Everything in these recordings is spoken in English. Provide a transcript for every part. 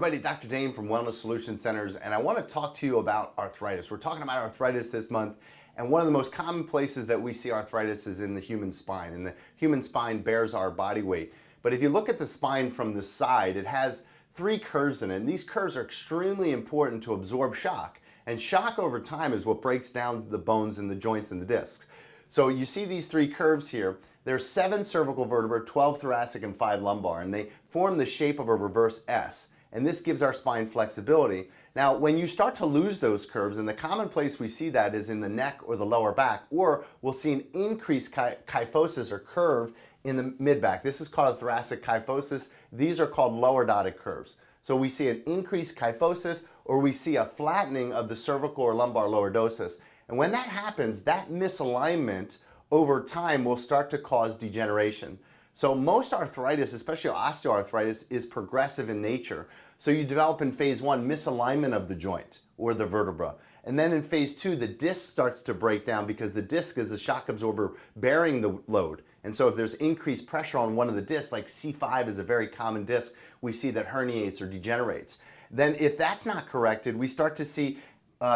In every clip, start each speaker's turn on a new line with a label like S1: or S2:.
S1: everybody, Dr. Dane from Wellness Solution Centers, and I want to talk to you about arthritis. We're talking about arthritis this month, and one of the most common places that we see arthritis is in the human spine, and the human spine bears our body weight. But if you look at the spine from the side, it has three curves in it, and these curves are extremely important to absorb shock. And shock over time is what breaks down the bones and the joints and the discs. So you see these three curves here. There's 7 cervical vertebrae, 12 thoracic, and 5 lumbar, and they form the shape of a reverse S. And this gives our spine flexibility. Now, when you start to lose those curves, and the common place we see that is in the neck or the lower back, or we'll see an increased kyphosis or curve in the mid-back. This is called a thoracic kyphosis. These are called lower dotted curves. So we see an increased kyphosis, or we see a flattening of the cervical or lumbar lordosis. And when that happens, that misalignment over time will start to cause degeneration. So most arthritis, especially osteoarthritis, is progressive in nature. So you develop in phase 1 misalignment of the joint or the vertebra. And then in phase 2, the disc starts to break down because the disc is the shock absorber bearing the load. And so if there's increased pressure on one of the discs, like C5 is a very common disc, we see that herniates or degenerates. Then if that's not corrected, we start to see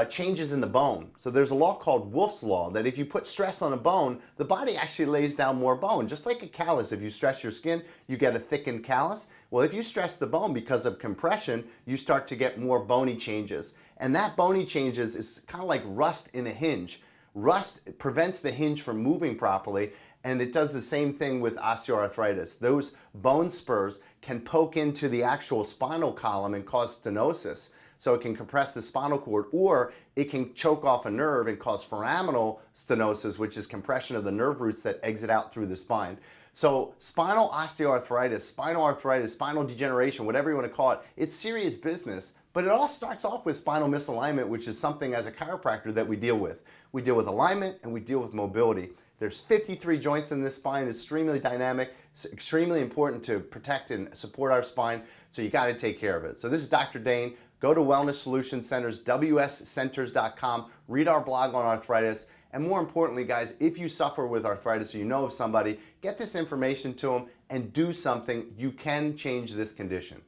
S1: changes in the bone. So there's a law called Wolff's law that if you put stress on a bone, the body actually lays down more bone. Just like a callus, if you stress your skin, you get a thickened callus. Well, if you stress the bone because of compression, you start to get more bony changes. And that bony changes is kind of like rust in a hinge. Rust prevents the hinge from moving properly, and it does the same thing with osteoarthritis. Those bone spurs can poke into the actual spinal column and cause stenosis. So it can compress the spinal cord, or it can choke off a nerve and cause foraminal stenosis, which is compression of the nerve roots that exit out through the spine. So spinal osteoarthritis, spinal degeneration, whatever you want to call it, it's serious business. But it all starts off with spinal misalignment, which is something as a chiropractor that we deal with. We deal with alignment and we deal with mobility. There's 53 joints in this spine. It's extremely dynamic. It's extremely important to protect and support our spine. So you got to take care of it. So this is Dr. Dane. Go to Wellness Solution Centers, wscenters.com, read our blog on arthritis, and more importantly, guys, if you suffer with arthritis or you know of somebody, get this information to them and do something. You can change this condition.